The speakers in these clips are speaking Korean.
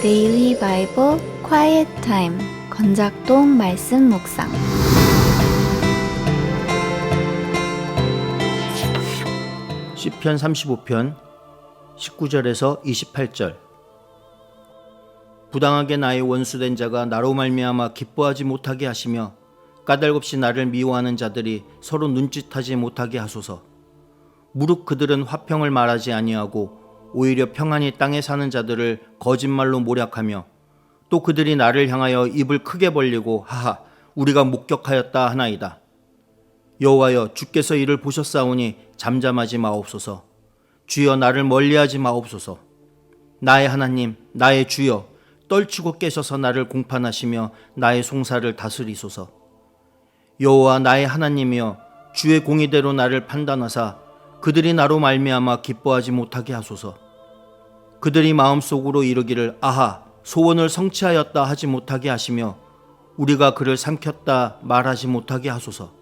데일리 바이블 quiet 타임 건작동 말씀 묵상. 시편 35편 19절에서 28절. 부당하게 나의 원수된 자가 나로 말미암아 기뻐하지 못하게 하시며 까닭없이 나를 미워하는 자들이 서로 눈짓하지 못하게 하소서. 무릇 그들은 화평을 말하지 아니하고 오히려 평안히 땅에 사는 자들을 거짓말로 모략하며 또 그들이 나를 향하여 입을 크게 벌리고 하하 우리가 목격하였다 하나이다. 여호와여, 주께서 이를 보셨사오니 잠잠하지 마옵소서. 주여, 나를 멀리하지 마옵소서. 나의 하나님, 나의 주여, 떨치고 깨셔서 나를 공판하시며 나의 송사를 다스리소서. 여호와 나의 하나님이여, 주의 공의대로 나를 판단하사 그들이 나로 말미암아 기뻐하지 못하게 하소서. 그들이 마음속으로 이르기를 아하 소원을 성취하였다 하지 못하게 하시며 우리가 그를 삼켰다 말하지 못하게 하소서.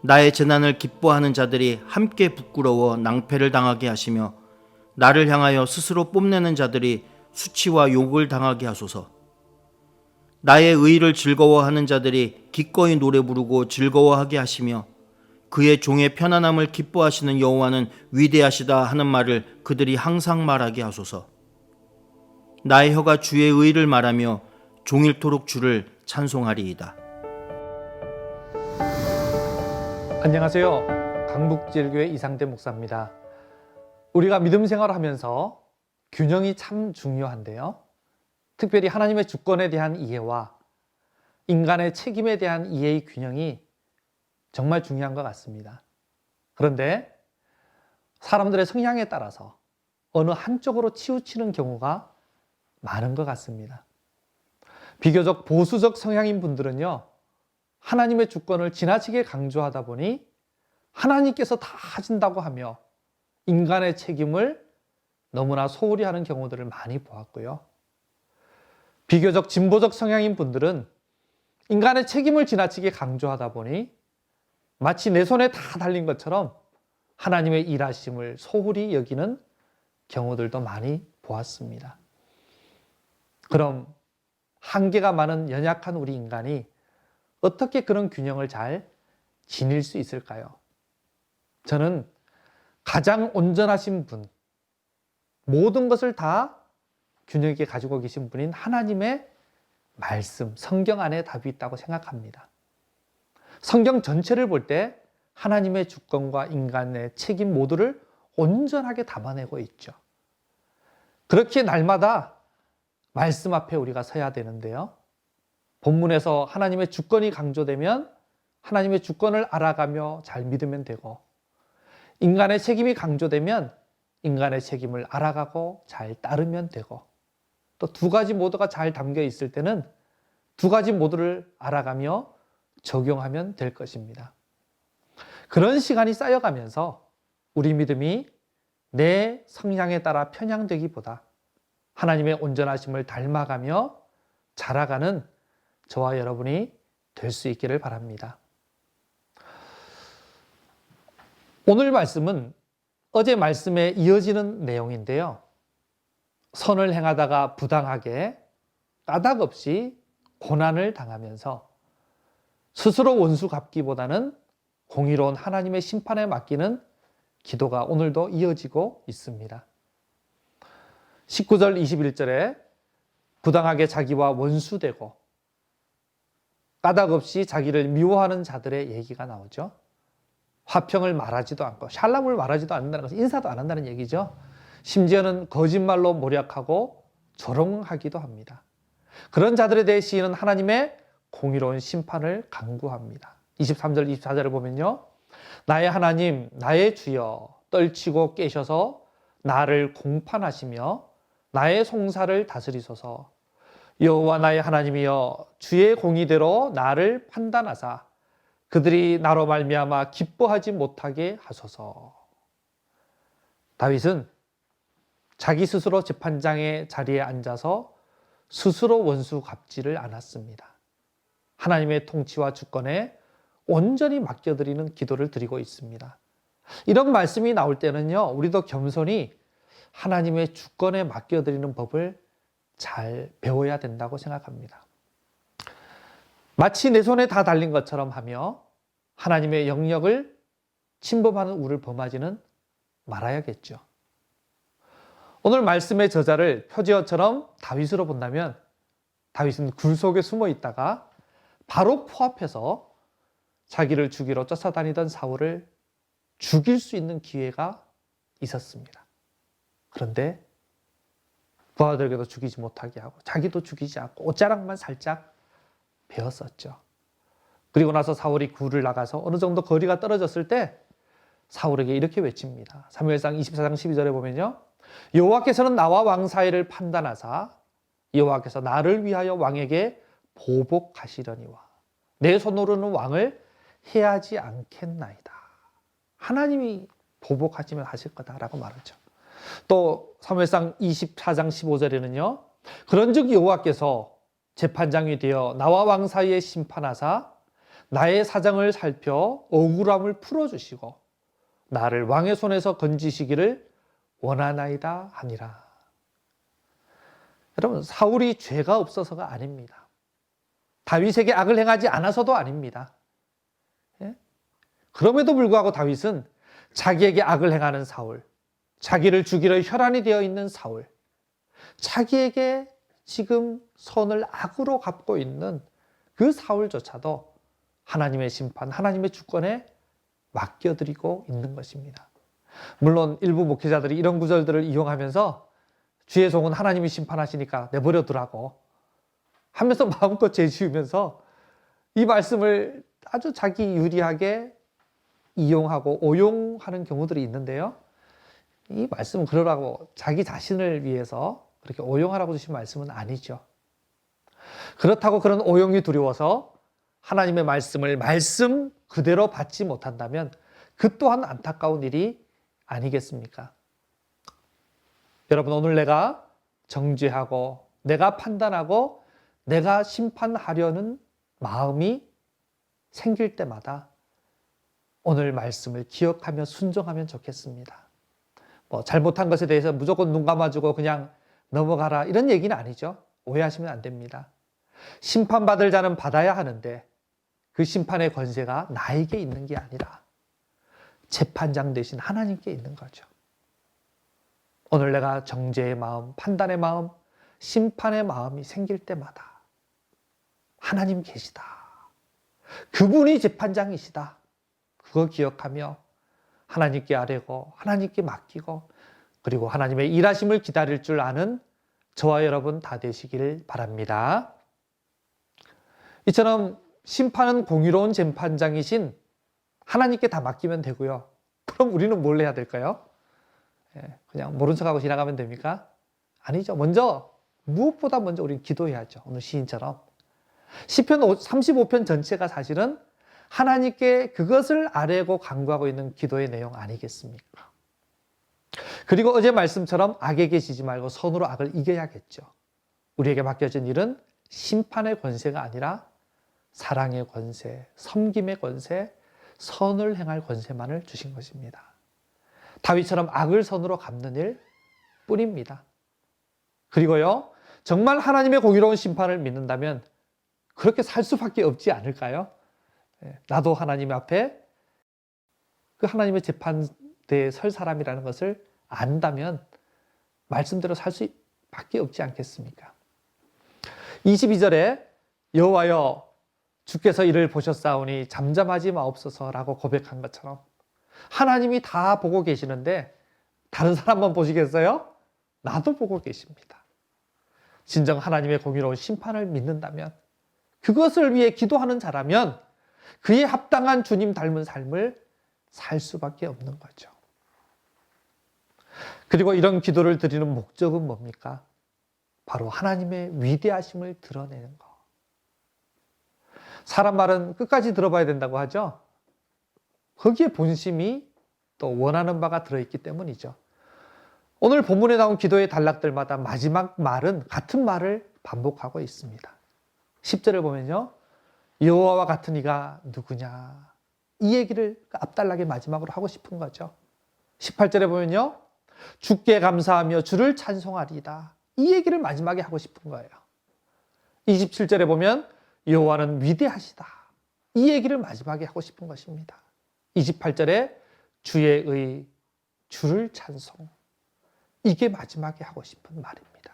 나의 재난을 기뻐하는 자들이 함께 부끄러워 낭패를 당하게 하시며 나를 향하여 스스로 뽐내는 자들이 수치와 욕을 당하게 하소서. 나의 의를 즐거워하는 자들이 기꺼이 노래 부르고 즐거워하게 하시며 그의 종의 편안함을 기뻐하시는 여호와는 위대하시다 하는 말을 그들이 항상 말하게 하소서. 나의 혀가 주의 의를 말하며 종일토록 주를 찬송하리이다. 안녕하세요. 강북제일교회 이상대 목사입니다. 우리가 믿음 생활을 하면서 균형이 참 중요한데요. 특별히 하나님의 주권에 대한 이해와 인간의 책임에 대한 이해의 균형이 정말 중요한 것 같습니다. 그런데 사람들의 성향에 따라서 어느 한쪽으로 치우치는 경우가 많은 것 같습니다. 비교적 보수적 성향인 분들은요, 하나님의 주권을 지나치게 강조하다 보니 하나님께서 다 하신다고 하며 인간의 책임을 너무나 소홀히 하는 경우들을 많이 보았고요. 비교적 진보적 성향인 분들은 인간의 책임을 지나치게 강조하다 보니 마치 내 손에 다 달린 것처럼 하나님의 일하심을 소홀히 여기는 경우들도 많이 보았습니다. 그럼 한계가 많은 연약한 우리 인간이 어떻게 그런 균형을 잘 지닐 수 있을까요? 저는 가장 온전하신 분, 모든 것을 다 균형 있게 가지고 계신 분인 하나님의 말씀, 성경 안에 답이 있다고 생각합니다. 성경 전체를 볼 때 하나님의 주권과 인간의 책임 모두를 온전하게 담아내고 있죠. 그렇게 날마다 말씀 앞에 우리가 서야 되는데요. 본문에서 하나님의 주권이 강조되면 하나님의 주권을 알아가며 잘 믿으면 되고, 인간의 책임이 강조되면 인간의 책임을 알아가고 잘 따르면 되고, 또 두 가지 모두가 잘 담겨 있을 때는 두 가지 모두를 알아가며 적용하면 될 것입니다. 그런 시간이 쌓여가면서 우리 믿음이 내 성향에 따라 편향되기보다 하나님의 온전하심을 닮아가며 자라가는 저와 여러분이 될 수 있기를 바랍니다. 오늘 말씀은 어제 말씀에 이어지는 내용인데요. 선을 행하다가 부당하게 까닭 없이 고난을 당하면서 스스로 원수 갚기보다는 공의로운 하나님의 심판에 맡기는 기도가 오늘도 이어지고 있습니다. 19절 21절에 부당하게 자기와 원수되고 까닭 없이 자기를 미워하는 자들의 얘기가 나오죠. 화평을 말하지도 않고 샬롬을 말하지도 않는다는 것은 인사도 안 한다는 얘기죠. 심지어는 거짓말로 모략하고 조롱하기도 합니다. 그런 자들에 대해 시인은 하나님의 공의로운 심판을 간구합니다. 23절 24절을 보면요, 나의 하나님 나의 주여 떨치고 깨셔서 나를 공판하시며 나의 송사를 다스리소서. 여호와 나의 하나님이여, 주의 공의대로 나를 판단하사 그들이 나로 말미암아 기뻐하지 못하게 하소서. 다윗은 자기 스스로 재판장의 자리에 앉아서 스스로 원수 갚지를 않았습니다. 하나님의 통치와 주권에 온전히 맡겨드리는 기도를 드리고 있습니다. 이런 말씀이 나올 때는요, 우리도 겸손히 하나님의 주권에 맡겨드리는 법을 잘 배워야 된다고 생각합니다. 마치 내 손에 다 달린 것처럼 하며 하나님의 영역을 침범하는 우를 범하지는 말아야겠죠. 오늘 말씀의 저자를 표지어처럼 다윗으로 본다면 다윗은 굴 속에 숨어 있다가 바로 코앞에서 자기를 죽이러 쫓아다니던 사울을 죽일 수 있는 기회가 있었습니다. 그런데 부하들에게도 죽이지 못하게 하고 자기도 죽이지 않고 옷자락만 살짝 베었었죠. 그리고 나서 사울이 굴을 나가서 어느 정도 거리가 떨어졌을 때 사울에게 이렇게 외칩니다. 사무엘상 24장 12절에 보면요. 여호와께서는 나와 왕 사이를 판단하사 여호와께서 나를 위하여 왕에게 보복하시려니와 내 손으로는 왕을 해하지 않겠나이다. 하나님이 보복하시면 하실 거다라고 말하죠. 또 사무엘상 24장 15절에는요. 그런즉 여호와께서 재판장이 되어 나와 왕 사이에 심판하사 나의 사정을 살펴 억울함을 풀어주시고 나를 왕의 손에서 건지시기를 원하나이다 하니라. 여러분, 사울이 죄가 없어서가 아닙니다. 다윗에게 악을 행하지 않아서도 아닙니다. 예? 그럼에도 불구하고 다윗은 자기에게 악을 행하는 사울, 자기를 죽이려 혈안이 되어 있는 사울, 자기에게 지금 손을 악으로 갚고 있는 그 사울조차도 하나님의 심판, 하나님의 주권에 맡겨드리고 있는 것입니다. 물론 일부 목회자들이 이런 구절들을 이용하면서 주의 종은 하나님이 심판하시니까 내버려 두라고 하면서 마음껏 죄지으면서 이 말씀을 아주 자기 유리하게 이용하고 오용하는 경우들이 있는데요. 이 말씀은 그러라고 자기 자신을 위해서 그렇게 오용하라고 주신 말씀은 아니죠. 그렇다고 그런 오용이 두려워서 하나님의 말씀을 말씀 그대로 받지 못한다면 그 또한 안타까운 일이 아니겠습니까? 여러분, 오늘 내가 정죄하고 내가 판단하고 내가 심판하려는 마음이 생길 때마다 오늘 말씀을 기억하며 순종하면 좋겠습니다. 잘못한 것에 대해서 무조건 눈 감아주고 그냥 넘어가라 이런 얘기는 아니죠. 오해하시면 안 됩니다. 심판받을 자는 받아야 하는데 그 심판의 권세가 나에게 있는 게 아니라 재판장 대신 하나님께 있는 거죠. 오늘 내가 정죄의 마음, 판단의 마음, 심판의 마음이 생길 때마다 하나님 계시다. 그분이 재판장이시다. 그거 기억하며 하나님께 아뢰고 하나님께 맡기고 그리고 하나님의 일하심을 기다릴 줄 아는 저와 여러분 다 되시길 바랍니다. 이처럼 심판은 공의로운 재판장이신 하나님께 다 맡기면 되고요. 그럼 우리는 뭘 해야 될까요? 그냥 모른 척하고 지나가면 됩니까? 아니죠. 무엇보다 먼저 우리는 기도해야죠. 오늘 시인처럼. 시편 35편 전체가 사실은 하나님께 그것을 아뢰고 간구하고 있는 기도의 내용 아니겠습니까? 그리고 어제 말씀처럼 악에게 지지 말고 선으로 악을 이겨야겠죠. 우리에게 맡겨진 일은 심판의 권세가 아니라 사랑의 권세, 섬김의 권세, 선을 행할 권세만을 주신 것입니다. 다윗처럼 악을 선으로 갚는 일 뿐입니다. 그리고요, 정말 하나님의 공의로운 심판을 믿는다면 그렇게 살 수밖에 없지 않을까요? 나도 하나님 앞에 그 하나님의 재판대에 설 사람이라는 것을 안다면 말씀대로 살 수밖에 없지 않겠습니까? 22절에 여호와여 주께서 이를 보셨사오니 잠잠하지 마옵소서라고 고백한 것처럼 하나님이 다 보고 계시는데 다른 사람만 보시겠어요? 나도 보고 계십니다. 진정 하나님의 공의로운 심판을 믿는다면 그것을 위해 기도하는 자라면 그에 합당한 주님 닮은 삶을 살 수밖에 없는 거죠. 그리고 이런 기도를 드리는 목적은 뭡니까? 바로 하나님의 위대하심을 드러내는 것. 사람 말은 끝까지 들어봐야 된다고 하죠. 거기에 본심이 또 원하는 바가 들어있기 때문이죠. 오늘 본문에 나온 기도의 단락들마다 마지막 말은 같은 말을 반복하고 있습니다. 10절을 보면요. 여호와와 같은 이가 누구냐. 이 얘기를 앞달락의 마지막으로 하고 싶은 거죠. 18절에 보면요. 주께 감사하며 주를 찬송하리이다. 이 얘기를 마지막에 하고 싶은 거예요. 27절에 보면 여호와는 위대하시다. 이 얘기를 마지막에 하고 싶은 것입니다. 28절에 주의 의 주를 찬송. 이게 마지막에 하고 싶은 말입니다.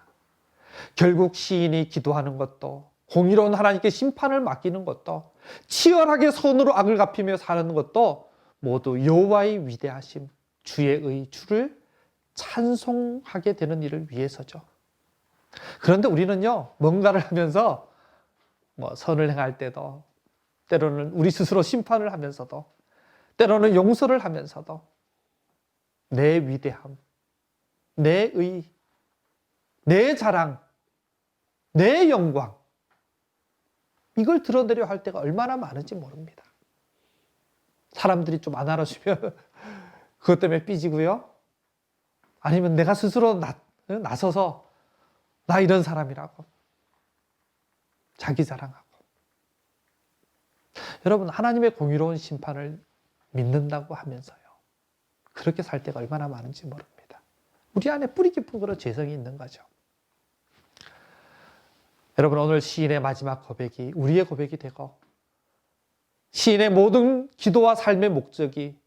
결국 시인이 기도하는 것도, 공의로운 하나님께 심판을 맡기는 것도, 치열하게 손으로 악을 갚으며 사는 것도 모두 여호와의 위대하심, 주의 의 주를 찬송하게 되는 일을 위해서죠. 그런데 우리는요, 뭔가를 하면서 선을 행할 때도, 때로는 우리 스스로 심판을 하면서도, 때로는 용서를 하면서도 내 위대함, 내 의, 내 자랑, 내 영광, 이걸 드러내려 할 때가 얼마나 많은지 모릅니다. 사람들이 좀 안 알아주면 그것 때문에 삐지고요. 아니면 내가 스스로 나서서 나 이런 사람이라고 자기 자랑하고. 여러분, 하나님의 공의로운 심판을 믿는다고 하면서요, 그렇게 살 때가 얼마나 많은지 모릅니다. 우리 안에 뿌리 깊은 그런 죄성이 있는 거죠. 여러분, 오늘 시인의 마지막 고백이 우리의 고백이 되고, 시인의 모든 기도와 삶의 목적이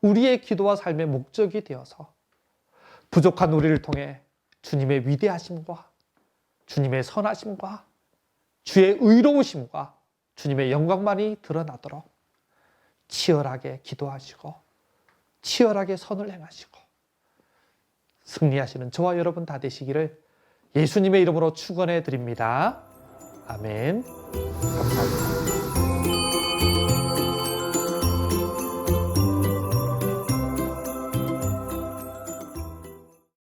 우리의 기도와 삶의 목적이 되어서 부족한 우리를 통해 주님의 위대하심과 주님의 선하심과 주의 의로우심과 주님의 영광만이 드러나도록 치열하게 기도하시고 치열하게 선을 행하시고 승리하시는 저와 여러분 다 되시기를 예수님의 이름으로 축원해 드립니다. 아멘. 감사합니다.